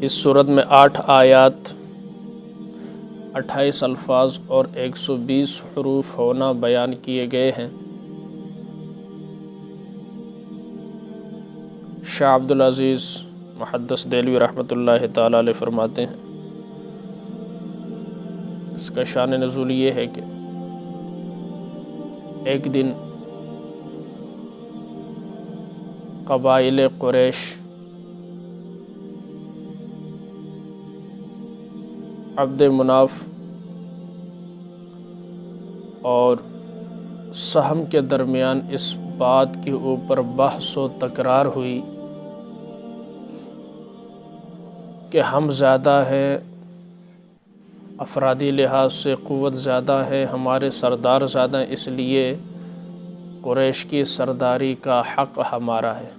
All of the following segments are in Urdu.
اس صورت میں 8 آیات 28 الفاظ اور 120 حروف ہونا بیان کیے گئے ہیں۔ شاہ عبدالعزیز محدث دہلوی رحمۃ اللہ تعالی علیہ فرماتے ہیں اس کا شان نزول یہ ہے کہ ایک دن قبائل قریش عبد مناف اور سہم کے درمیان اس بات کے اوپر بحث و تکرار ہوئی کہ ہم زیادہ ہیں، افرادی لحاظ سے قوت زیادہ ہے، ہمارے سردار زیادہ ہیں، اس لیے قریش کی سرداری کا حق ہمارا ہے۔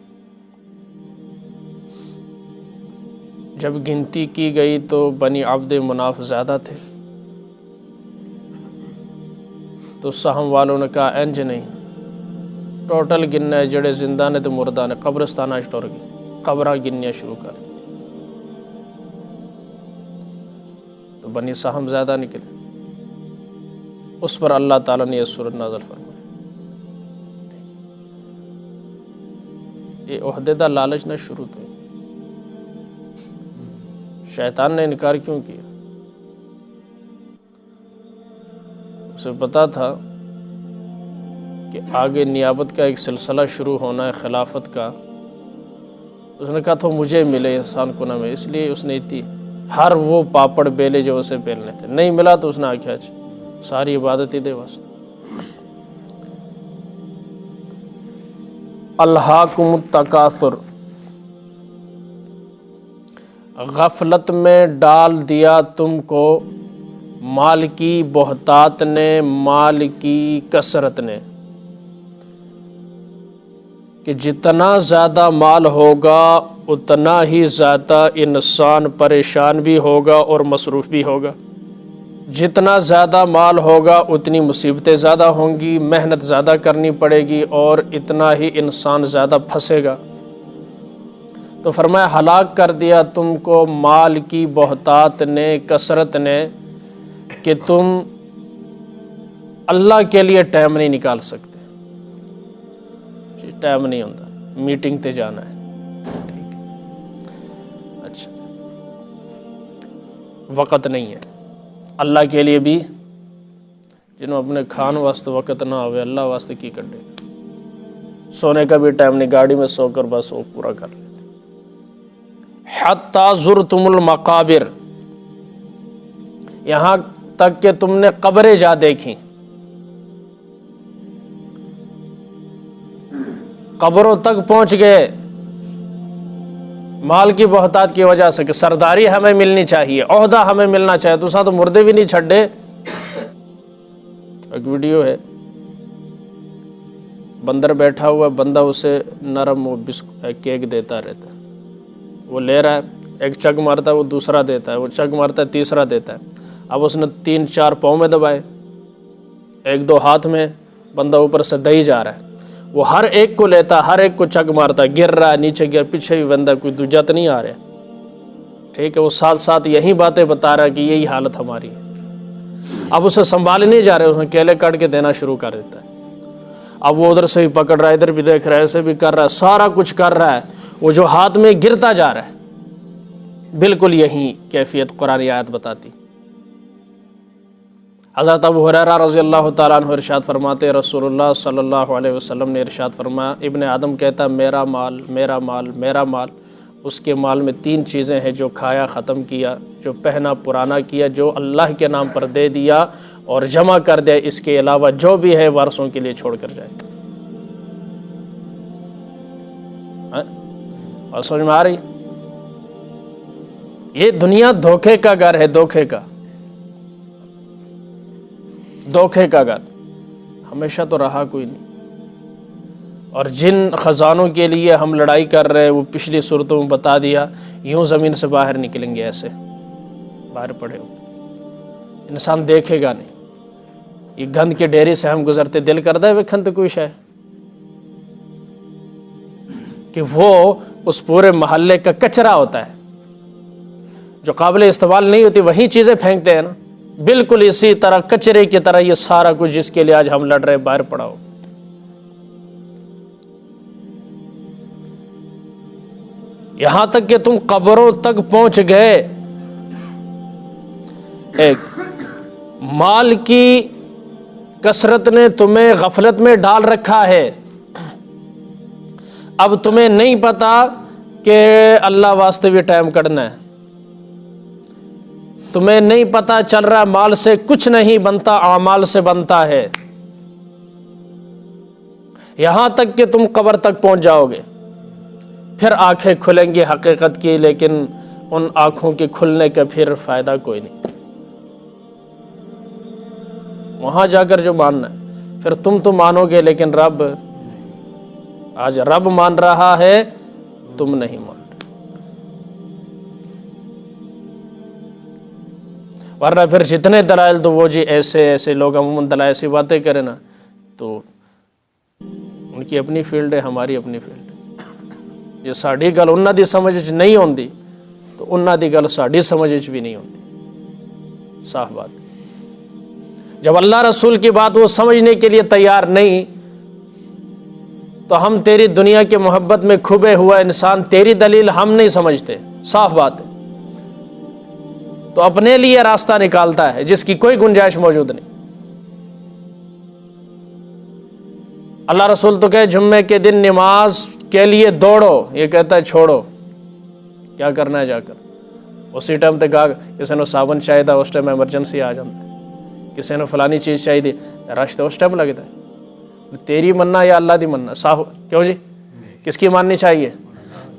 جب گنتی کی گئی تو بنی عبد مناف زیادہ تھے، تو سہم والوں نے کہا انج نہیں، ٹوٹل گننا ہے، جڑے زندہ نے تو مردہ نے، قبرستانہ ٹر گئی، قبرہ گنیا شروع کر دی، تو بنی سہم زیادہ نکلے۔ اس پر اللہ تعالیٰ نے یہ سورت نازل فرمائی۔ یہ عہدے دا لالچ نہ شروع تو شیطان نے انکار کیوں کیا؟ اسے پتا تھا کہ آگے نیابت کا ایک سلسلہ شروع ہونا ہے، خلافت کا۔ اس نے کہا تو مجھے ملے انسان کو نہ ملے، اس لیے اس نے اتنی ہر وہ پاپڑ بیلے جو اسے بیلنے تھے، نہیں ملا تو اس نے آکھیا ساری عبادت ہی دے واسطے۔ الہاکم التکاثر، غفلت میں ڈال دیا تم کو مال کی بہتات نے، مال کی کثرت نے، کہ جتنا زیادہ مال ہوگا اتنا ہی زیادہ انسان پریشان بھی ہوگا اور مصروف بھی ہوگا، جتنا زیادہ مال ہوگا اتنی مصیبتیں زیادہ ہوں گی، محنت زیادہ کرنی پڑے گی اور اتنا ہی انسان زیادہ پھنسے گا۔ تو فرمایا ہلاک کر دیا تم کو مال کی بہتات نے، کثرت نے، کہ تم اللہ کے لیے ٹائم نہیں نکال سکتے۔ ٹائم نہیں ہوتا، میٹنگ تے جانا ہے، ٹھیک ہے، اچھا وقت نہیں ہے اللہ کے لیے بھی، جنہوں اپنے کھان واسطے وقت نہ ہوئے اللہ واسطے کی کر دے، سونے کا بھی ٹائم نہیں، گاڑی میں سو کر بس وہ پورا کر لیتے۔ حتی زرتم المقابر، یہاں تک کہ تم نے قبریں جا دیکھیں، قبروں تک پہنچ گئے مال کی بہتات کی وجہ سے، کہ سرداری ہمیں ملنی چاہیے، عہدہ ہمیں ملنا چاہیے، تو ساتھ مردے بھی نہیں چھڑے۔ ایک ویڈیو ہے، بندر بیٹھا ہوا، بندہ اسے نرم وہ کیک دیتا رہتا ہے، وہ لے رہا ہے، ایک چگ مارتا ہے، وہ دوسرا دیتا ہے، وہ چگ مارتا ہے، تیسرا دیتا ہے۔ اب اس نے 3-4 پاؤں میں دبائے، 1-2 ہاتھ میں، بندہ اوپر سے دہی جا رہا ہے، وہ ہر ایک کو لیتا، ہر ایک کو چگ مارتا، گر رہا ہے، نیچے گر، پیچھے بھی بندہ کوئی دوجا تو نہیں آ رہا، ٹھیک ہے۔ وہ ساتھ ساتھ یہی باتیں بتا رہا ہے کہ یہی حالت ہماری ہے۔ اب اسے سنبھالے نہیں جا رہے، اس نے کیلے کاٹ کے دینا شروع کر دیتا ہے۔ اب وہ ادھر سے بھی پکڑ رہا ہے، ادھر بھی دیکھ رہا ہے، ایسے بھی کر رہا ہے، سارا کچھ کر رہا ہے، وہ جو ہاتھ میں گرتا جا رہا ہے۔ بالکل یہی کیفیت قرآن آیت بتاتی۔ حضرت ابو ہریرہ رضی اللہ تعالیٰ عنہ ارشاد فرماتے، رسول اللہ صلی اللہ علیہ وسلم نے ارشاد فرمایا، ابن آدم کہتا میرا مال، میرا مال، میرا مال، اس کے مال میں 3 چیزیں ہیں، جو کھایا ختم کیا، جو پہنا پرانا کیا، جو اللہ کے نام پر دے دیا اور جمع کر دیا، اس کے علاوہ جو بھی ہے وارثوں کے لیے چھوڑ کر جائے۔ اور سمجھ میں آ رہی؟ یہ دنیا دھوکے کا گھر ہے، دھوکے کا گھر، ہمیشہ تو رہا کوئی نہیں۔ اور جن خزانوں کے لیے ہم لڑائی کر رہے ہیں وہ پچھلی صورتوں میں بتا دیا، یوں زمین سے باہر نکلیں گے، ایسے باہر پڑے ہوئے، انسان دیکھے گا نہیں۔ یہ گند کے ڈیری سے ہم گزرتے، دل کرتا ہے ویکھن تے کوئی شے کہ وہ اس پورے محلے کا کچرا ہوتا ہے، جو قابل استعمال نہیں ہوتی وہی چیزیں پھینکتے ہیں نا. بالکل اسی طرح کچرے کی طرح یہ سارا کچھ جس کے لیے آج ہم لڑ رہے باہر پڑا ہو. یہاں تک کہ تم قبروں تک پہنچ گئے. ایک مال کی کثرت نے تمہیں غفلت میں ڈال رکھا ہے. اب تمہیں نہیں پتا کہ اللہ واسطے بھی ٹائم کڑنا ہے. تمہیں نہیں پتا چل رہا مال سے کچھ نہیں بنتا، اعمال سے بنتا ہے. یہاں تک کہ تم قبر تک پہنچ جاؤ گے، پھر آنکھیں کھلیں گی حقیقت کی، لیکن ان آنکھوں کے کھلنے کا پھر فائدہ کوئی نہیں. وہاں جا کر جو ماننا ہے پھر تم تو مانو گے، لیکن رب آج رب مان رہا ہے، تم نہیں مان رہے. ورنہ پھر جتنے دلائل تو وہ جی ایسے لوگ عموماً دلائل ایسی باتیں کریں نا، تو ان کی اپنی فیلڈ ہے، ہماری اپنی فیلڈ ہے. یہ ساڑھی گل انہاں دی سمجھ وچ نہیں ہوندی تو انہاں دی گل ساڑھی سمجھ وچ بھی نہیں ہوندی. صاف بات. جب اللہ رسول کی بات وہ سمجھنے کے لیے تیار نہیں، تو ہم تیری دنیا کے محبت میں کھبے ہوا انسان تیری دلیل ہم نہیں سمجھتے. صاف بات ہے. تو اپنے لیے راستہ نکالتا ہے جس کی کوئی گنجائش موجود نہیں. اللہ رسول تو کہے جمعے کے دن نماز کے لیے دوڑو، یہ کہتا ہے چھوڑو، کیا کرنا ہے جا کر. اسی ٹائم تے کہا کسی نے صابن چاہیے تھا، اس ٹائم ایمرجنسی آ جاتا ہے. کسی نے فلانی چیز چاہیے تھی، رش تو اس ٹائم لگتا ہے. تیری مننا یا اللہ دی مننا؟ صاف. کیوں جی کس کی ماننی چاہیے؟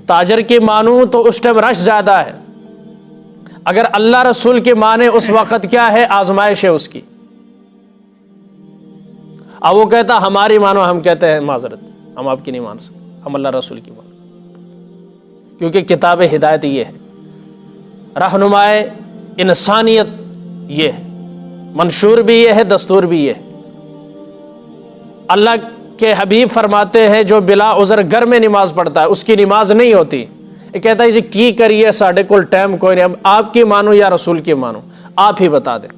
تاجر کی مانوں تو اس ٹائم رش زیادہ ہے. اگر اللہ رسول کی مانے اس وقت کیا ہے؟ آزمائش ہے اس کی. اب وہ کہتا ہماری مانو، ہم کہتے ہیں معذرت ہم آپ کی نہیں مان سکتے، ہم اللہ رسول کی مانو. کیونکہ کتاب ہدایت یہ ہے، رہنمائے انسانیت یہ ہے، منشور بھی یہ ہے، دستور بھی یہ ہے. اللہ کے حبیب فرماتے ہیں جو بلا عذر گھر میں نماز پڑھتا ہے اس کی نماز نہیں ہوتی. یہ کہتا ہے جی کی کریے، ساڑھے کول ٹائم کوئی نہیں، آپ کی مانو یا رسول کی مانو، آپ ہی بتا دیں.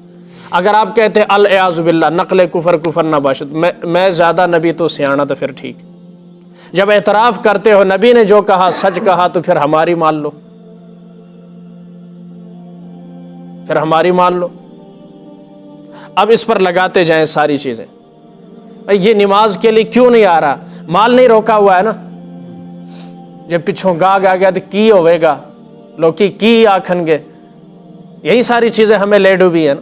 اگر آپ کہتے ہیں الاعاذ باللہ نقل کفر نہ باشد، میں زیادہ نبی تو سیاںا، تو پھر ٹھیک. جب اعتراف کرتے ہو نبی نے جو کہا سچ کہا، تو پھر ہماری مان لو، پھر ہماری مان لو. اب اس پر لگاتے جائیں ساری چیزیں. یہ نماز کے لیے کیوں نہیں آ رہا؟ مال نہیں روکا ہوا ہے نا. جب پچھوں گاگ آ گیا تو کی ہوئے گا، لوگ کی آکھن گے. یہی ساری چیزیں ہمیں لے ڈوبی ہیں نا.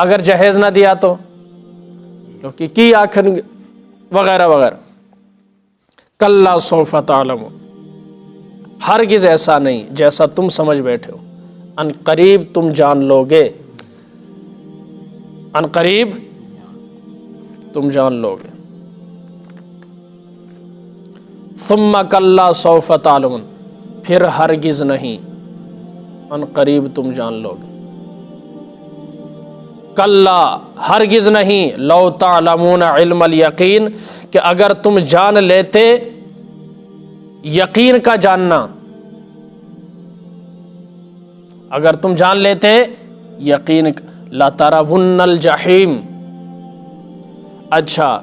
اگر جہیز نہ دیا تو لوگ کی آکھن گے وغیرہ وغیرہ. کلا سوف تعلمون، ہرگز ایسا نہیں جیسا تم سمجھ بیٹھے ہو. ان قریب تم جان لو گے، ان قریب تم جان لو گے. ثم کلا سوف تعلمون، پھر ہرگز نہیں، ان قریب تم جان لو گے. کلا ہرگز نہیں، لو تعلمون علم الیقین، کہ اگر تم جان لیتے یقین کا جاننا، اگر تم جان لیتے یقین، لترون الجحیم. اچھا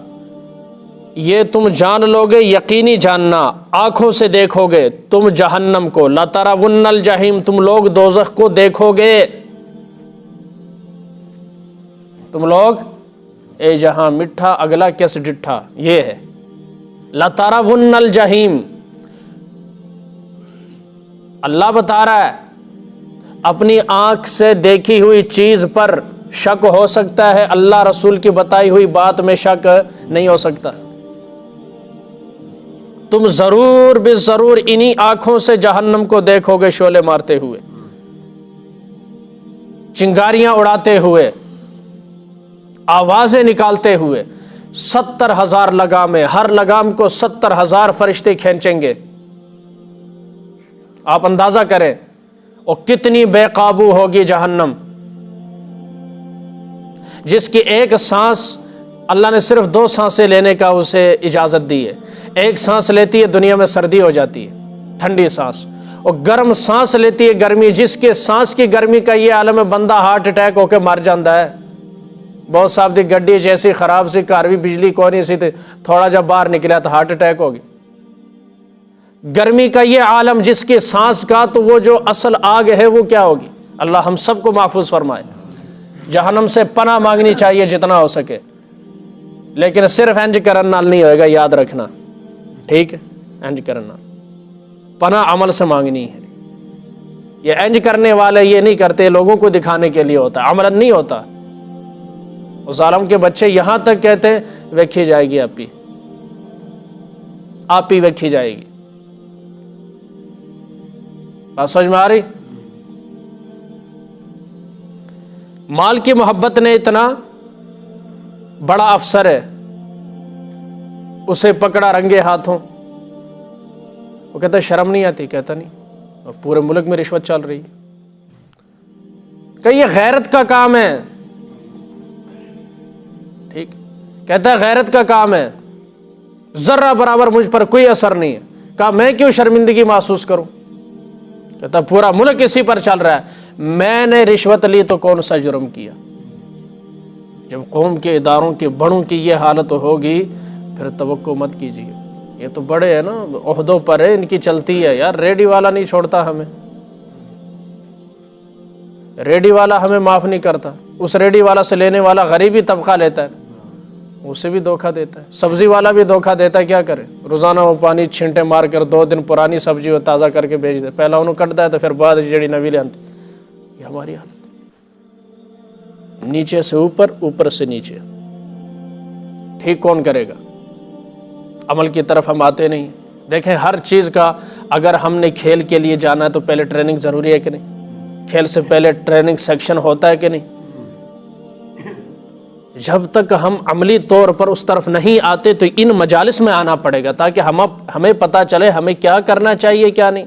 یہ تم جان لو گے، یقینی جاننا، آنکھوں سے دیکھو گے تم جہنم کو. لترون الجحیم، تم لوگ دوزخ کو دیکھو گے. تم لوگ اے جہاں مٹھا اگلا کس ڈٹھا، یہ ہے لترون الجحیم. اللہ بتا رہا ہے اپنی آنکھ سے دیکھی ہوئی چیز پر شک ہو سکتا ہے، اللہ رسول کی بتائی ہوئی بات میں شک نہیں ہو سکتا. تم ضرور بے ضرور انہی آنکھوں سے جہنم کو دیکھو گے، شعلے مارتے ہوئے، چنگاریاں اڑاتے ہوئے، آوازیں نکالتے ہوئے. 70,000 لگامیں، ہر لگام کو 70,000 فرشتے کھینچیں گے. آپ اندازہ کریں اور کتنی بے قابو ہوگی جہنم، جس کی ایک سانس اللہ نے صرف 2 سانسیں لینے کا اسے اجازت دی ہے. ایک سانس لیتی ہے دنیا میں سردی ہو جاتی ہے، ٹھنڈی سانس، اور گرم سانس لیتی ہے گرمی، جس کے سانس کی گرمی کا یہ عالم ہے، بندہ ہارٹ اٹیک ہو کے مر جاتا ہے۔ بہت صاحب دی گڈی جیسی خراب سی گھر بھی بجلی کو نہیں سی تھی، تھوڑا جب باہر نکلا تو ہارٹ اٹیک ہو گئی۔ گرمی کا یہ عالم جس کے سانس کا تو وہ جو اصل آگ ہے وہ کیا ہوگی؟ اللہ ہم سب کو محفوظ فرمائے۔ جہنم سے پناہ مانگنی چاہیے جتنا ہو سکے، لیکن صرف انج کرن نال نہیں ہوئے گا، یاد رکھنا، ٹھیک ہے؟ انج کرن نال پناہ عمل سے مانگنی ہے۔ یہ انج کرنے والے یہ نہیں کرتے، لوگوں کو دکھانے کے لیے ہوتا، عملاً نہیں ہوتا۔ اس عالم کے بچے یہاں تک کہتے ہیں ویکھی جائے گی آپ ہی ویکھی جائے گی۔ بات سمجھ میں آ رہی؟ مال کی محبت نے اتنا بڑا افسر ہے، اسے پکڑا رنگے ہاتھوں، وہ کہتا ہے شرم نہیں آتی؟ کہتا نہیں، پورے ملک میں رشوت چل رہی ہے۔ کہ یہ غیرت کا کام ہے، ٹھیک، کہتا ہے غیرت کا کام ہے، ذرہ برابر مجھ پر کوئی اثر نہیں ہے۔ کہا میں کیوں شرمندگی محسوس کروں؟ کہتا پورا ملک اسی پر چل رہا ہے، میں نے رشوت لی تو کون سا جرم کیا؟ جب قوم کے اداروں کے بڑوں کی یہ حالت ہوگی پھر توقع مت کیجیے۔ یہ تو بڑے ہیں نا، عہدوں پر ہے، ان کی چلتی ہے یار۔ ریڈی والا نہیں چھوڑتا ہمیں، ریڈی والا ہمیں معاف نہیں کرتا، اس ریڈی والا سے لینے والا غریبی طبقہ لیتا ہے، اسے بھی دھوکہ دیتا ہے، سبزی والا بھی دھوکہ دیتا ہے۔ کیا کرے؟ روزانہ وہ پانی چھینٹے مار کر 2 دن پرانی سبزی وہ تازہ کر کے بیچ دے، پہلا انہوں کٹتا ہے تو پھر بعد جڑی نوی لے آتی۔ یہ ہماری حالت، نیچے سے اوپر، اوپر سے نیچے۔ ٹھیک کون کرے گا؟ عمل کی طرف ہم آتے نہیں۔ دیکھیں ہر چیز کا اگر ہم نے کھیل کے لیے جانا ہے تو پہلے ٹریننگ ضروری ہے کہ نہیں؟ کھیل سے پہلے ٹریننگ سیکشن ہوتا ہے کہ نہیں؟ جب تک ہم عملی طور پر اس طرف نہیں آتے تو ان مجالس میں آنا پڑے گا، تاکہ ہمیں پتہ چلے ہمیں کیا کرنا چاہیے کیا نہیں۔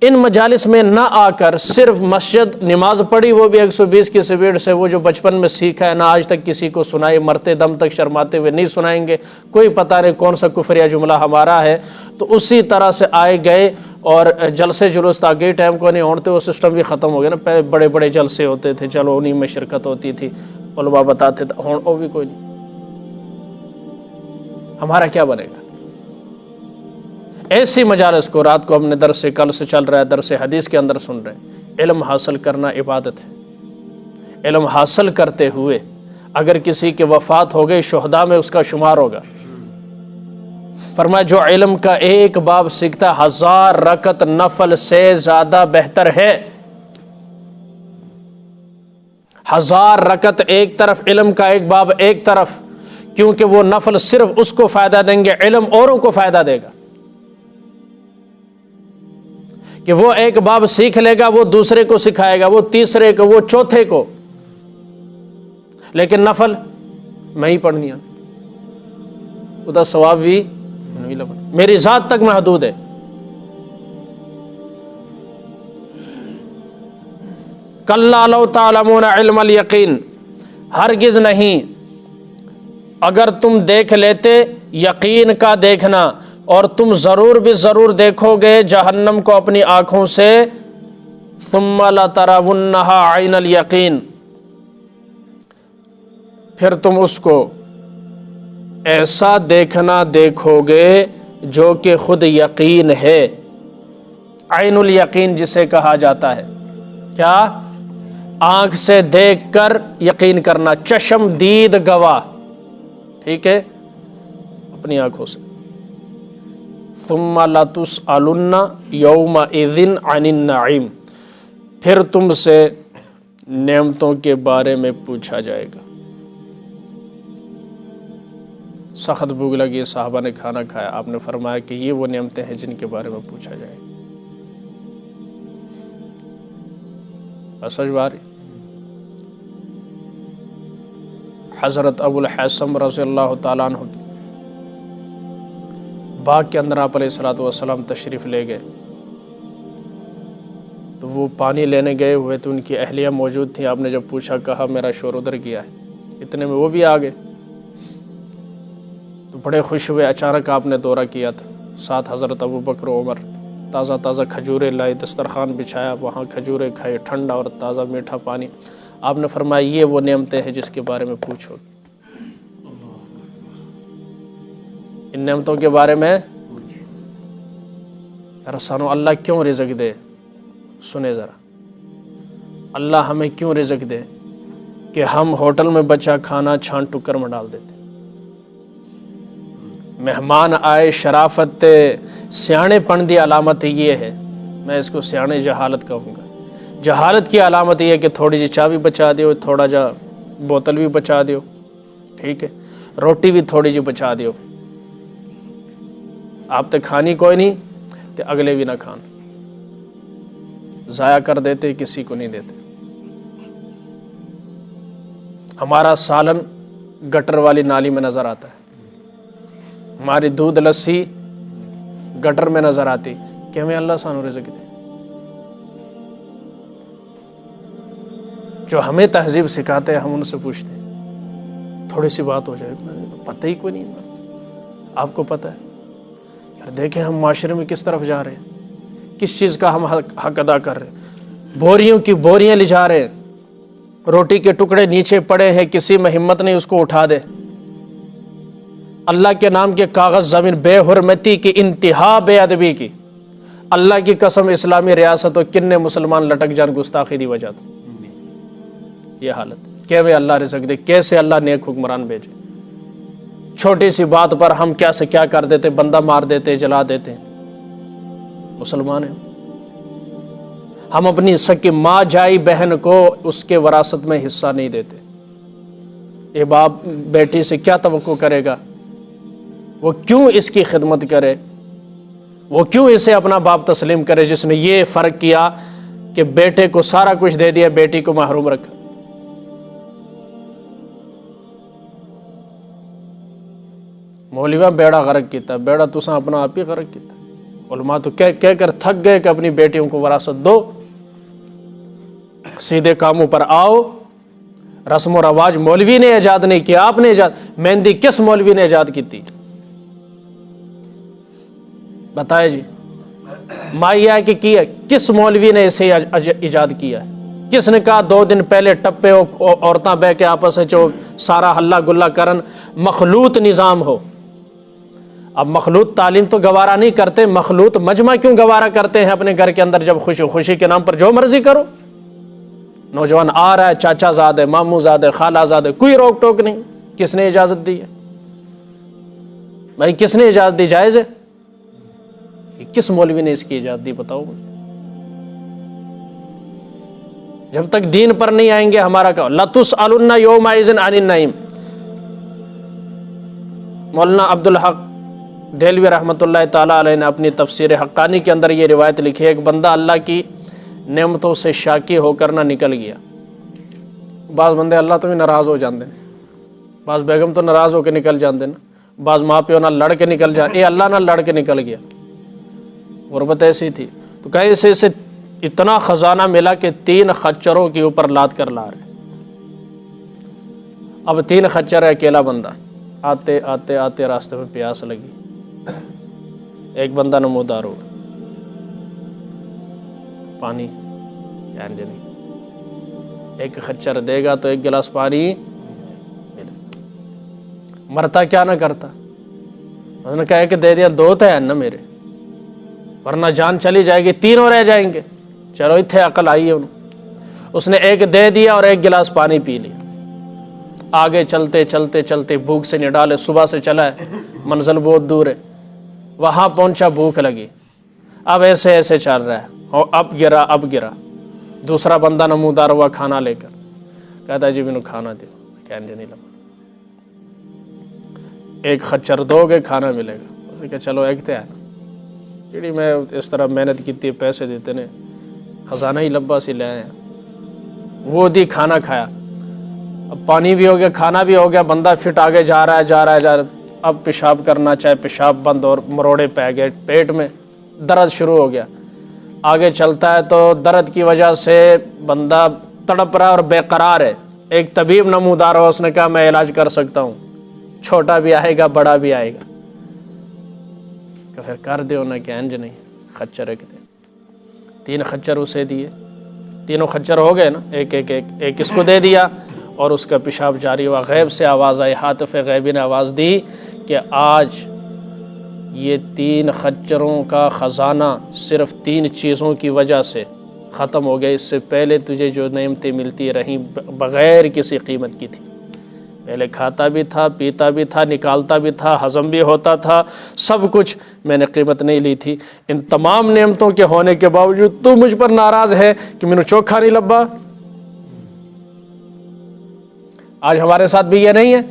ان مجالس میں نہ آ کر صرف مسجد نماز پڑھی، وہ بھی 120 کی سپیڈ سے، وہ جو بچپن میں سیکھا ہے نہ آج تک کسی کو سنائی، مرتے دم تک شرماتے ہوئے نہیں سنائیں گے، کوئی پتہ نہیں کون سا کفریہ جملہ ہمارا ہے، تو اسی طرح سے آئے گئے اور جلسے جلوس تاکہ ٹائم کو نہیں ہوتے، وہ سسٹم بھی ختم ہو گیا نا۔ پہلے بڑے بڑے جلسے ہوتے تھے، چلو انہیں میں شرکت ہوتی تھی، علماء بتاتے تھے، ہوں وہ بھی کوئی نہیں۔ ہمارا کیا بنے گا؟ ایسی مجالس کو رات کو ہم نے درس کل سے چل رہا ہے، درس حدیث کے اندر سن رہے ہیں۔ علم حاصل کرنا عبادت ہے۔ علم حاصل کرتے ہوئے اگر کسی کے وفات ہو گئی، شہداء میں اس کا شمار ہوگا۔ فرمایا جو علم کا ایک باب سیکھتا 1000 رکعت نفل سے زیادہ بہتر ہے۔ 1000 رکعت ایک طرف، علم کا ایک باب ایک طرف، کیونکہ وہ نفل صرف اس کو فائدہ دیں گے، علم اوروں کو فائدہ دے گا۔ کہ وہ ایک باب سیکھ لے گا، وہ دوسرے کو سکھائے گا، وہ تیسرے کو، وہ چوتھے کو، لیکن نفل میں ہی پڑھنی ہے، ادھر ثواب بھی میری ذات تک محدود ہے۔ کلا لو تعلمون علم الیقین، ہرگز نہیں، اگر تم دیکھ لیتے یقین کا دیکھنا، اور تم ضرور بھی ضرور دیکھو گے جہنم کو اپنی آنکھوں سے، ثم لترونها عین الیقین، پھر تم اس کو ایسا دیکھنا دیکھو گے جو کہ خود یقین ہے۔ عین الیقین جسے کہا جاتا ہے کیا؟ آنکھ سے دیکھ کر یقین کرنا، چشم دید گواہ، ٹھیک ہے، اپنی آنکھوں سے۔ ثم لتسألن یومئذ عن النعیم، پھر تم سے نعمتوں کے بارے میں پوچھا جائے گا۔ سخت بھوک لگی، صحابہ نے کھانا کھایا، آپ نے فرمایا کہ یہ وہ نعمتیں ہیں جن کے بارے میں پوچھا جائے گا۔ سمجھ میں آ رہی؟ حضرت ابو الحیثم رضی اللہ تعالیٰ عنہ کی باغ کے اندر آپ علیہ السلام تشریف لے گئے، تو وہ پانی لینے گئے ہوئے تو ان کی اہلیہ موجود تھیں۔ آپ نے جب پوچھا، کہا میرا شوہر ادھر گیا ہے، اتنے میں وہ بھی آ گئے، تو بڑے خوش ہوئے۔ اچانک آپ نے دورہ کیا تھا، ساتھ حضرت ابو بکر و عمر تازہ تازہ کھجوریں لائی، دسترخوان بچھایا، وہاں کھجوریں کھائی، ٹھنڈا اور تازہ میٹھا پانی. آپ نے فرمایا یہ وہ نعمتیں ہیں جس کے بارے میں پوچھو. ان نعمتوں کے بارے میں یار سانو اللہ کیوں رزق دے؟ سنے ذرا، اللہ ہمیں کیوں رزق دے کہ ہم ہوٹل میں بچا کھانا چھان ٹکر میں ڈال دیتے. مہمان آئے شرافت سیانے پن دی علامت یہ ہے، میں اس کو سیانے جہالت کہوں گا. جہالت کی علامت یہ ہے کہ تھوڑی جی چاہ بھی بچا دیو، تھوڑا جا بوتل بھی بچا دیو، ٹھیک ہے، روٹی بھی تھوڑی جی بچا دیو. آپ تے کھانی کوئی نہیں تے اگلے بھی نہ کھان، ضائع کر دیتے، کسی کو نہیں دیتے. ہمارا سالن گٹر والی نالی میں نظر آتا ہے، ہماری دودھ لسی گٹر میں نظر آتی، کہ ہمیں اللہ سانو رزق دے. جو ہمیں تہذیب سکھاتے ہیں ہم ان سے پوچھتے ہیں، تھوڑی سی بات ہو جائے، پتہ ہی کوئی نہیں. آپ کو پتہ ہے یار، دیکھیں ہم معاشرے میں کس طرف جا رہے ہیں، کس چیز کا ہم حق ادا کر رہے ہیں. بوریوں کی بوریاں لے جا رہے ہیں، روٹی کے ٹکڑے نیچے پڑے ہیں، کسی میں ہمت نہیں اس کو اٹھا دے. اللہ کے نام کے کاغذ زمین، بے حرمتی کی انتہا، بے ادبی کی. اللہ کی قسم اسلامی ریاست و کن مسلمان لٹک جان گستاخی دی وجہ تو یہ حالت کہ وہ اللہ رزق دے. کیسے اللہ نیک حکمران بھیجے؟ چھوٹی سی بات پر ہم کیا سے کیا کر دیتے، بندہ مار دیتے، جلا دیتے. مسلمان ہیں ہم، اپنی سکی ماں جائی بہن کو اس کے وراثت میں حصہ نہیں دیتے. یہ باپ بیٹی سے کیا توقع کرے گا؟ وہ کیوں اس کی خدمت کرے؟ وہ کیوں اسے اپنا باپ تسلیم کرے جس نے یہ فرق کیا کہ بیٹے کو سارا کچھ دے دیا، بیٹی کو محروم رکھا؟ مولویاں بیڑا غرق کیتا، بیڑا تساں اپنا آپ ہی غرق کیتا. علماء تو کہہ کر تھک گئے کہ اپنی بیٹیوں کو وراثت دو، سیدھے کاموں پر آؤ. رسم و رواج مولوی نے ایجاد نہیں کیا، آپ نے ایجاد. مہندی کس مولوی نے ایجاد کی تھی؟ بتائے جی. مائیا کہ کیا کس مولوی نے اسے ایجاد کیا ہے؟ کس نے کہا 2 دن پہلے ٹپے عورتاں بہ کے آپس میں سارا ہلا گلا کرن، مخلوط نظام ہو؟ اب مخلوط تعلیم تو گوارا نہیں کرتے، مخلوط مجمع کیوں گوارا کرتے ہیں اپنے گھر کے اندر؟ جب خوشی کے نام پر جو مرضی کرو. نوجوان آ رہا ہے، چاچا زاد ہے، ماموں زاد ہے، خالہ زاد ہے، کوئی روک ٹوک نہیں. کس نے اجازت دی ہے بھائی؟ کس نے اجازت دی؟ جائز ہے؟ کس مولوی نے اس کی اجازت دی؟ بتاؤ مجھے. جب تک دین پر نہیں آئیں گے ہمارا کہو لَتُسْأَلُنَّ يَوْمَئِذٍ عَنِ النَّعِيمِ. مولانا عبدالحق دہلوی رحمۃ اللہ تعالیٰ علیہ نے اپنی تفسیر حقانی کے اندر یہ روایت لکھی ہے، ایک بندہ اللہ کی نعمتوں سے شاکی ہو کر نہ نکل گیا. بعض بندے اللہ تو بھی ناراض ہو جاندے، بعض بیگم تو ناراض ہو کے نکل جاندے نا، بعض ماں پیو نہ لڑ کے نکل جاندے. یہ اللہ نہ لڑ کے نکل گیا، غربت ایسی تھی. تو کہیں اسے اتنا خزانہ ملا کہ 3 خچروں کے اوپر لاد کر لا رہے. اب 3 خچر ہے، اکیلا بندہ. آتے آتے آتے راستے میں پیاس لگی، ایک بندہ نمودار ہو، پانی کہنے نہیں، ایک خچر دے گا تو 1 گلاس پانی ملے. مرتا کیا نہ کرتا. انہوں نے کہا کہ دے دیا، 2 تھے نا میرے، ورنہ جان چلی جائے گی، 3 اور رہ جائیں گے. چلو اتنے عقل آئی ہے انہوں. اس نے 1 دے دیا اور 1 گلاس پانی پی لیا. آگے چلتے چلتے چلتے بھوک سے نڈالے، صبح سے چلا ہے، منزل بہت دور ہے. وہاں پہنچا، بھوک لگی. اب ایسے ایسے چل رہا ہے، اور اب گرا. دوسرا بندہ نمودار ہوا کھانا لے کر، کہتا ہے جی مینوں کھانا دو. کہنے نہیں لگا، 1 خچر دو گے کھانا ملے گا. کہ چلو 1 تے ہے نا جی، میں اس طرح محنت کی، پیسے دیتے نے، خزانہ ہی لبا سی لے آئے. وہ دی کھانا کھایا، اب پانی بھی ہو گیا، کھانا بھی ہو گیا، بندہ فٹ آگے جا رہا ہے. اب پیشاب کرنا چاہے، پیشاب بند اور مروڑے پہ گئے پیٹ میں، درد شروع ہو گیا. آگے چلتا ہے تو درد کی وجہ سے بندہ تڑپ رہا اور بے قرار ہے. ایک طبیب نمودار ہو، اس نے کہا میں علاج کر سکتا ہوں، چھوٹا بھی آئے گا بڑا بھی آئے گا. کہ پھر کر دیو نا، کہ انج نہیں، خچر ایک دے. 3 خچر اسے دیے، تینوں خچر ہو گئے نا، ایک اس کو دے دیا اور اس کا پیشاب جاری ہوا۔ غیب سے آواز آئی، ہاتف غیبی نے آواز دی کہ آج یہ 3 خچروں کا خزانہ صرف 3 چیزوں کی وجہ سے ختم ہو گیا، اس سے پہلے تجھے جو نعمتیں ملتی رہیں بغیر کسی قیمت کی تھی، پہلے کھاتا بھی تھا، پیتا بھی تھا، نکالتا بھی تھا، ہضم بھی ہوتا تھا، سب کچھ میں نے قیمت نہیں لی تھی۔ ان تمام نعمتوں کے ہونے کے باوجود تو مجھ پر ناراض ہے کہ میں نے چوکھا نہیں لبا۔ آج ہمارے ساتھ بھی یہ نہیں ہے؟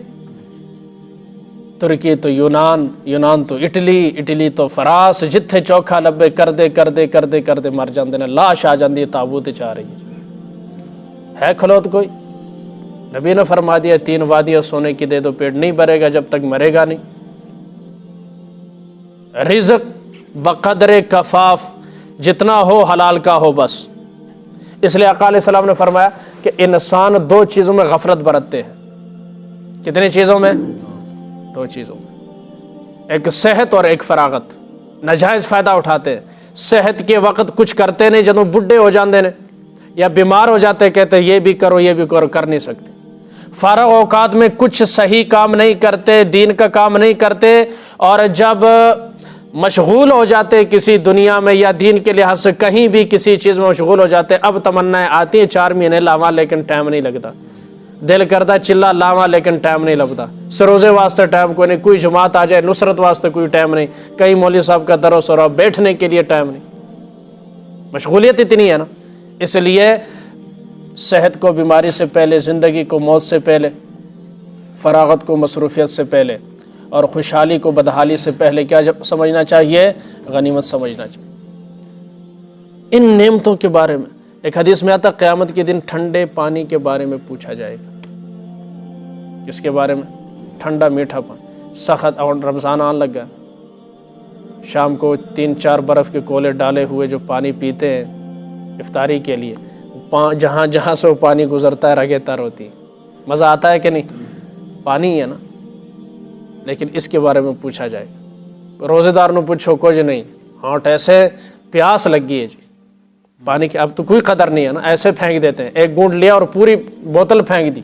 ترکی تو یونان تو اٹلی تو فراس، جتھے چوکھا لبے کردے مر جاندے نے، لاش آ جاندی ہے تابوت چاہ رہی ہے کھلوت کوئی؟ نبی نے فرما دیا 3 وادیاں سونے کی دے دو، پیٹ نہیں بھرے گا جب تک مرے گا نہیں۔ رزق بقدر کفاف، جتنا ہو حلال کا ہو بس۔ اس لیے آقا علیہ السلام نے فرمایا کہ انسان 2 چیزوں میں غفلت برتتے ہیں۔ کتنی چیزوں میں؟ 2 چیزوں میں، ایک صحت اور ایک فراغت۔ ناجائز فائدہ اٹھاتے ہیں، صحت کے وقت کچھ کرتے نہیں، جدوں بڈھے ہو جاندے نے یا بیمار ہو جاتے کہتے یہ بھی کرو یہ بھی کرو، کر نہیں سکتے۔ فارغ اوقات میں کچھ صحیح کام نہیں کرتے، دین کا کام نہیں کرتے، اور جب مشغول ہو جاتے کسی دنیا میں یا دین کے لحاظ سے کہیں بھی کسی چیز میں مشغول ہو جاتے، اب تمنائیں آتی ہیں 4 مہینے لاواں لیکن ٹائم نہیں لگتا، دل کرتا چلا لاواں لیکن ٹائم نہیں لگتا، سروزے واسطے ٹائم کوئی نہیں، کوئی جماعت آ جائے نصرت واسطے کوئی ٹائم نہیں، کئی مولوی صاحب کا درس ہو رہا بیٹھنے کے لیے ٹائم نہیں، مشغولیت اتنی ہے نا۔ اس لیے صحت کو بیماری سے پہلے، زندگی کو موت سے پہلے، فراغت کو مصروفیت سے پہلے، اور خوشحالی کو بدحالی سے پہلے کیا سمجھنا چاہیے؟ غنیمت سمجھنا چاہیے۔ ان نعمتوں کے بارے میں ایک حدیث میں آتا قیامت کے دن ٹھنڈے پانی کے بارے میں پوچھا جائے گا۔ کس کے بارے میں؟ ٹھنڈا میٹھا پانی۔ سخت اور رمضان آن لگ گیا، شام کو 3-4 برف کے کولے ڈالے ہوئے جو پانی پیتے ہیں افطاری کے لیے، جہاں جہاں سے وہ پانی گزرتا ہے رگیں تر ہوتی ہیں۔ مزہ آتا ہے کہ نہیں؟ پانی ہے نا، لیکن اس کے بارے میں پوچھا جائے گا۔ روزے دار نو پوچھو کچھ نہیں، ہونٹ ایسے پیاس لگ گئی ہے جی پانی کی، اب تو کوئی قدر نہیں ہے نا، ایسے پھینک دیتے ہیں، ایک گونٹ لیا اور پوری بوتل پھینک دی۔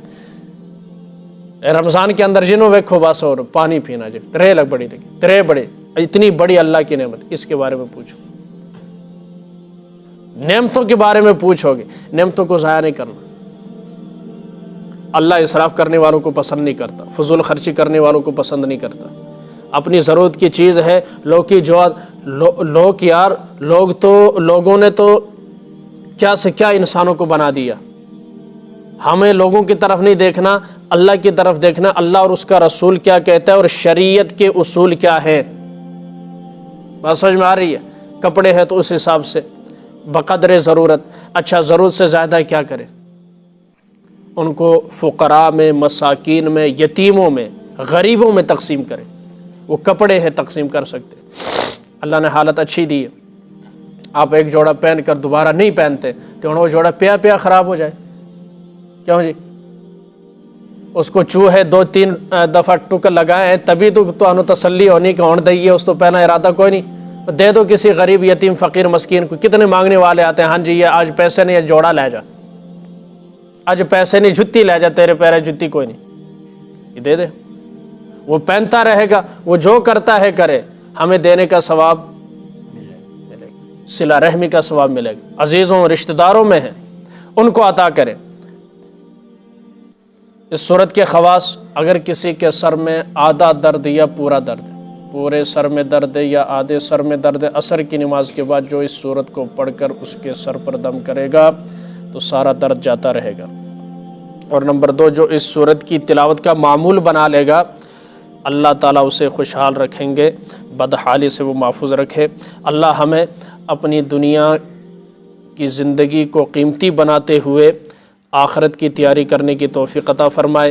رمضان کے اندر جنوں ویکھو بس اور پانی پینا جی، ترے لگ بڑی لگی، ترے بڑے، اتنی بڑی اللہ کی نعمت، اس کے بارے میں پوچھو۔ نعمتوں کے بارے میں پوچھو گے، نعمتوں کو ضائع نہیں کرنا۔ اللہ اسراف کرنے والوں کو پسند نہیں کرتا، فضول خرچی کرنے والوں کو پسند نہیں کرتا۔ اپنی ضرورت کی چیز ہے، لوگوں نے تو کیا سے کیا انسانوں کو بنا دیا۔ ہمیں لوگوں کی طرف نہیں دیکھنا، اللہ کی طرف دیکھنا، اللہ اور اس کا رسول کیا کہتا ہے اور شریعت کے اصول کیا ہے۔ بات سمجھ میں آ رہی ہے؟ کپڑے ہیں تو اس حساب سے بقدر ضرورت، اچھا ضرورت سے زیادہ کیا کریں، ان کو فقراء میں، مساکین میں، یتیموں میں، غریبوں میں تقسیم کریں۔ وہ کپڑے ہیں تقسیم کر سکتے، اللہ نے حالت اچھی دی ہے، آپ ایک جوڑا پہن کر دوبارہ نہیں پہنتے تو وہ جوڑا پیا خراب ہو جائے، کیوں جی؟ اس کو چوہے 2-3 دفعہ ٹک لگائے ہیں تبھی تو تسلی ہونی کہ ہون دئیے، اس تو پہنا ارادہ کوئی نہیں، دے دو کسی غریب یتیم فقیر مسکین کو۔ کتنے مانگنے والے آتے ہیں، ہاں جی یہ آج پیسے نہیں، جوڑا لے جا، آج پیسے نہیں جتی لے جا، تیرے پیرے جتی کوئی نہیں، یہ دے دے، وہ پہنتا رہے گا، وہ جو کرتا ہے کرے، ہمیں دینے کا ثواب ملے گا، صلہ رحمی کا ثواب ملے گا، عزیزوں رشتہ داروں میں ہیں ان کو عطا کریں۔ اس صورت کے خواص، اگر کسی کے سر میں آدھا درد یا پورا درد، پورے سر میں درد یا آدھے سر میں درد، عصر کی نماز کے بعد جو اس صورت کو پڑھ کر اس کے سر پر دم کرے گا تو سارا درد جاتا رہے گا۔ اور نمبر 2، جو اس صورت کی تلاوت کا معمول بنا لے گا، اللہ تعالیٰ اسے خوشحال رکھیں گے، بدحالی سے وہ محفوظ رکھے۔ اللہ ہمیں اپنی دنیا کی زندگی کو قیمتی بناتے ہوئے آخرت کی تیاری کرنے کی توفیق عطا فرمائے۔